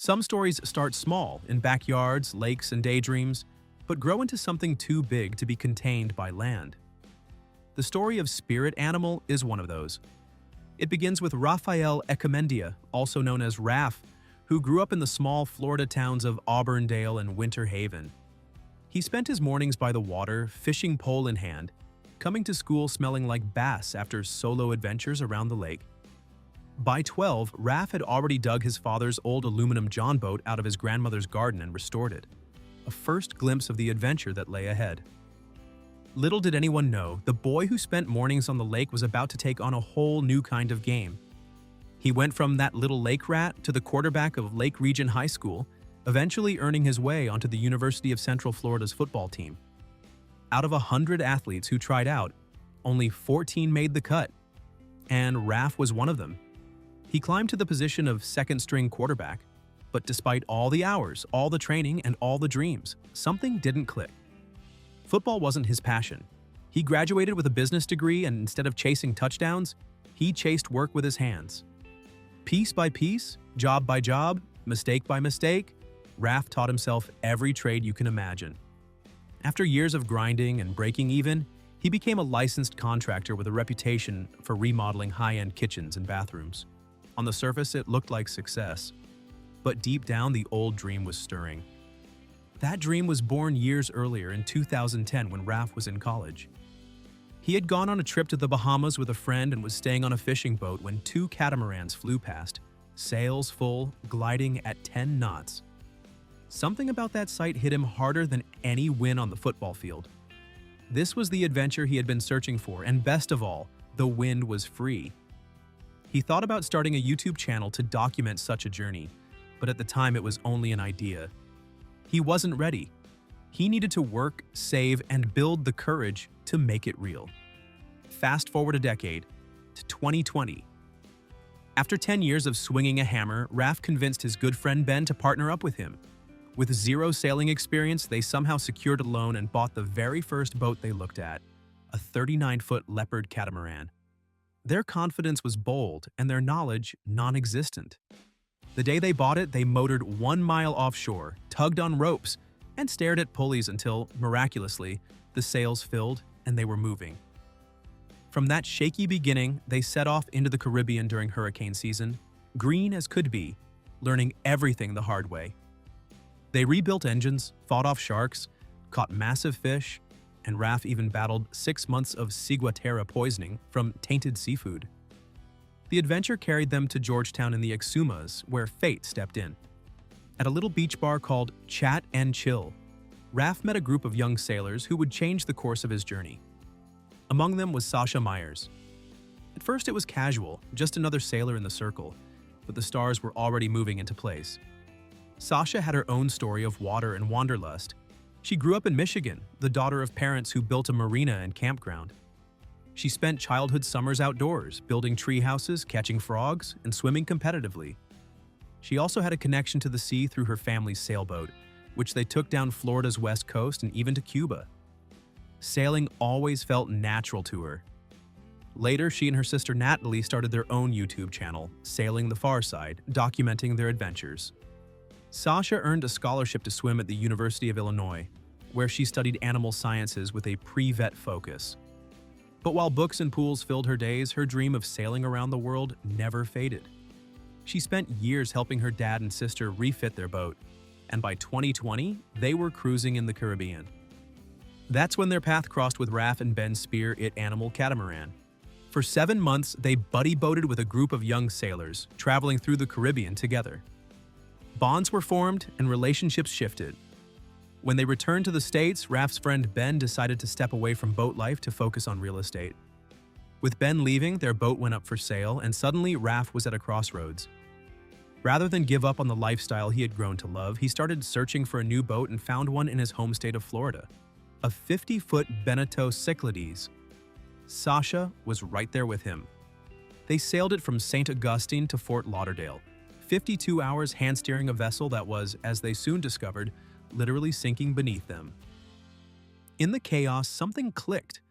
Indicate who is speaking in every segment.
Speaker 1: Some stories start small, in backyards, lakes, and daydreams, but grow into something too big to be contained by land. The story of Spirit Animal is one of those. It begins with Rafael Echemendia, also known as Raff, who grew up in the small Florida towns of Auburndale and Winter Haven. He spent his mornings by the water, fishing pole in hand, coming to school smelling like bass after solo adventures around the lake. By 12, Raff had already dug his father's old aluminum John boat out of his grandmother's garden and restored it, a first glimpse of the adventure that lay ahead. Little did anyone know, the boy who spent mornings on the lake was about to take on a whole new kind of game. He went from that little lake rat to the quarterback of Lake Region High School, eventually earning his way onto the University of Central Florida's football team. Out of 100 athletes who tried out, only 14 made the cut, and Raff was one of them. He climbed to the position of second-string quarterback, but despite all the hours, all the training, and all the dreams, something didn't click. Football wasn't his passion. He graduated with a business degree, and instead of chasing touchdowns, he chased work with his hands. Piece by piece, job by job, mistake by mistake, Raff taught himself every trade you can imagine. After years of grinding and breaking even, he became a licensed contractor with a reputation for remodeling high-end kitchens and bathrooms. On the surface, it looked like success. But deep down, the old dream was stirring. That dream was born years earlier in 2010 when Raff was in college. He had gone on a trip to the Bahamas with a friend and was staying on a fishing boat when two catamarans flew past, sails full, gliding at 10 knots. Something about that sight hit him harder than any win on the football field. This was the adventure he had been searching for, and best of all, the wind was free. He thought about starting a YouTube channel to document such a journey, but at the time it was only an idea. He wasn't ready. He needed to work, save, and build the courage to make it real. Fast forward a decade, to 2020. After 10 years of swinging a hammer, Raff convinced his good friend Ben to partner up with him. With zero sailing experience, they somehow secured a loan and bought the very first boat they looked at, a 39-foot leopard catamaran. Their confidence was bold and their knowledge non-existent. The day they bought it, they motored 1 mile offshore, tugged on ropes, and stared at pulleys until, miraculously, the sails filled and they were moving. From that shaky beginning, they set off into the Caribbean during hurricane season, green as could be, learning everything the hard way. They rebuilt engines, fought off sharks, caught massive fish, and Raff even battled 6 months of ciguatera poisoning from tainted seafood. The adventure carried them to Georgetown in the Exumas, where fate stepped in. At a little beach bar called Chat and Chill, Raff met a group of young sailors who would change the course of his journey. Among them was Sasha Myers. At first it was casual, just another sailor in the circle, but the stars were already moving into place. Sasha had her own story of water and wanderlust. She grew up in Michigan, the daughter of parents who built a marina and campground. She spent childhood summers outdoors, building tree houses, catching frogs, and swimming competitively. She also had a connection to the sea through her family's sailboat, which they took down Florida's west coast and even to Cuba. Sailing always felt natural to her. Later, she and her sister Natalie started their own YouTube channel, Sailing the Far Side, documenting their adventures. Sasha earned a scholarship to swim at the University of Illinois, where she studied animal sciences with a pre-vet focus. But while books and pools filled her days, her dream of sailing around the world never faded. She spent years helping her dad and sister refit their boat, and by 2020, they were cruising in the Caribbean. That's when their path crossed with Raff and Ben's Spirit Animal catamaran. For 7 months, they buddy-boated with a group of young sailors, traveling through the Caribbean together. Bonds were formed and relationships shifted. When they returned to the States, Raff's friend Ben decided to step away from boat life to focus on real estate. With Ben leaving, their boat went up for sale, and suddenly Raff was at a crossroads. Rather than give up on the lifestyle he had grown to love, he started searching for a new boat and found one in his home state of Florida, a 50-foot Beneteau Cyclades. Sasha was right there with him. They sailed it from St. Augustine to Fort Lauderdale, 52 hours hand-steering a vessel that was, as they soon discovered, literally sinking beneath them. In the chaos, something clicked.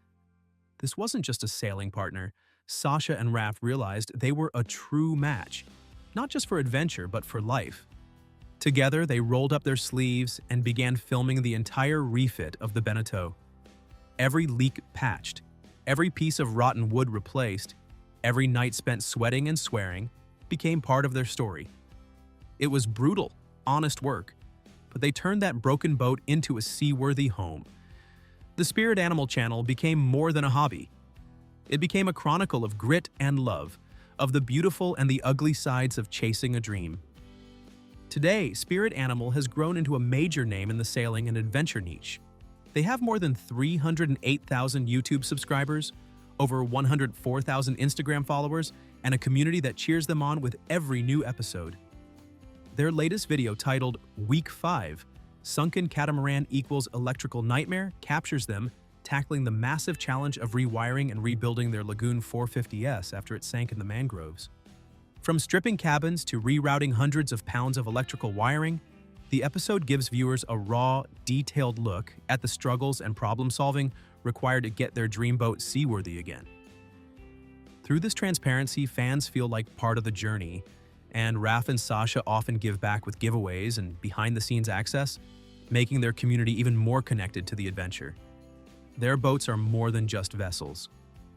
Speaker 1: This wasn't just a sailing partner. Sasha and Raff realized they were a true match, not just for adventure, but for life. Together, they rolled up their sleeves and began filming the entire refit of the Beneteau. Every leak patched, every piece of rotten wood replaced, every night spent sweating and swearing became part of their story. It was brutal, honest work, but they turned that broken boat into a seaworthy home. The Spirit Animal channel became more than a hobby. It became a chronicle of grit and love, of the beautiful and the ugly sides of chasing a dream. Today, Spirit Animal has grown into a major name in the sailing and adventure niche. They have more than 308,000 YouTube subscribers, over 104,000 Instagram followers, and a community that cheers them on with every new episode. Their latest video, titled Week 5, Sunken Catamaran Equals Electrical Nightmare, captures them tackling the massive challenge of rewiring and rebuilding their Lagoon 450S after it sank in the mangroves. From stripping cabins to rerouting hundreds of pounds of electrical wiring, the episode gives viewers a raw, detailed look at the struggles and problem-solving required to get their dream boat seaworthy again. Through this transparency, fans feel like part of the journey, and Raff and Sasha often give back with giveaways and behind-the-scenes access, making their community even more connected to the adventure. Their boats are more than just vessels.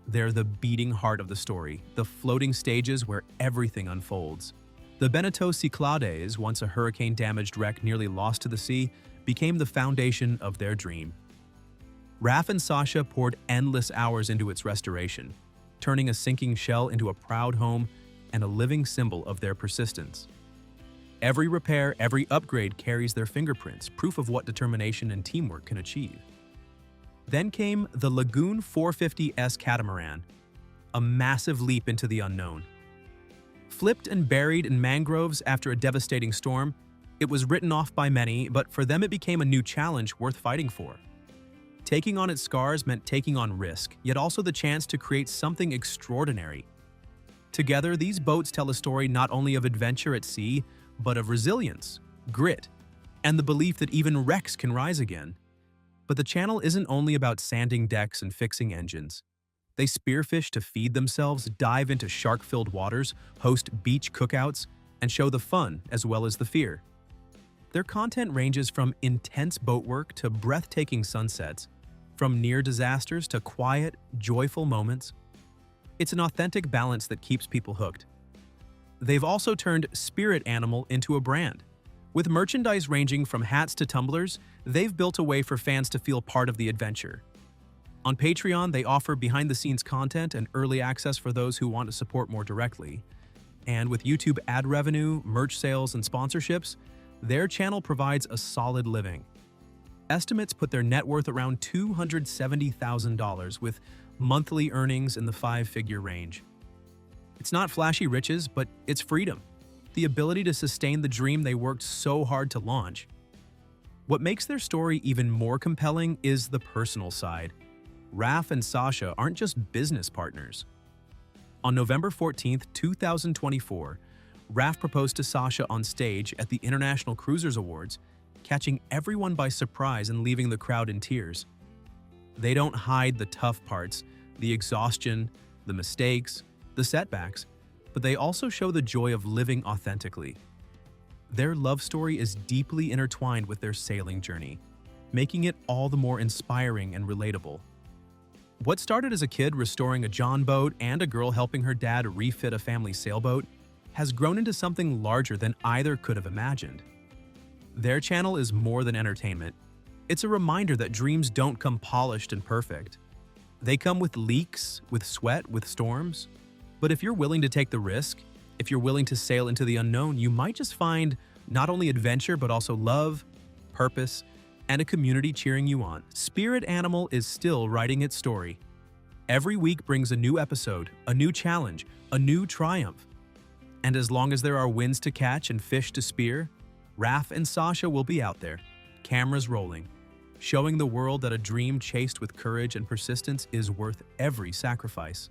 Speaker 1: They're the beating heart of the story, the floating stages where everything unfolds. The Beneteau Cyclades, once a hurricane-damaged wreck nearly lost to the sea, became the foundation of their dream. Raff and Sasha poured endless hours into its restoration, turning a sinking shell into a proud home and a living symbol of their persistence. Every repair, every upgrade carries their fingerprints, proof of what determination and teamwork can achieve. Then came the Lagoon 450S catamaran, a massive leap into the unknown. Flipped and buried in mangroves after a devastating storm, it was written off by many, but for them it became a new challenge worth fighting for. Taking on its scars meant taking on risk, yet also the chance to create something extraordinary. Together, these boats tell a story not only of adventure at sea, but of resilience, grit, and the belief that even wrecks can rise again. But the channel isn't only about sanding decks and fixing engines. They spearfish to feed themselves, dive into shark-filled waters, host beach cookouts, and show the fun as well as the fear. Their content ranges from intense boat work to breathtaking sunsets, from near disasters to quiet, joyful moments. It's an authentic balance that keeps people hooked. They've also turned Spirit Animal into a brand. With merchandise ranging from hats to tumblers, they've built a way for fans to feel part of the adventure. On Patreon, they offer behind-the-scenes content and early access for those who want to support more directly. And with YouTube ad revenue, merch sales, and sponsorships, their channel provides a solid living. Estimates put their net worth around $270,000, with monthly earnings in the five-figure range. It's not flashy riches, but it's freedom. The ability to sustain the dream they worked so hard to launch. What makes their story even more compelling is the personal side. Raff and Sasha aren't just business partners. On November 14, 2024, Raff proposed to Sasha on stage at the International Cruisers Awards, catching everyone by surprise and leaving the crowd in tears. They don't hide the tough parts, the exhaustion, the mistakes, the setbacks, but they also show the joy of living authentically. Their love story is deeply intertwined with their sailing journey, making it all the more inspiring and relatable. What started as a kid restoring a John boat and a girl helping her dad refit a family sailboat has grown into something larger than either could have imagined. Their channel is more than entertainment. It's a reminder that dreams don't come polished and perfect. They come with leaks, with sweat, with storms. But if you're willing to take the risk, if you're willing to sail into the unknown, you might just find not only adventure, but also love, purpose, and a community cheering you on. Spirit Animal is still writing its story. Every week brings a new episode, a new challenge, a new triumph. And as long as there are winds to catch and fish to spear, Raff and Sasha will be out there, cameras rolling, showing the world that a dream chased with courage and persistence is worth every sacrifice.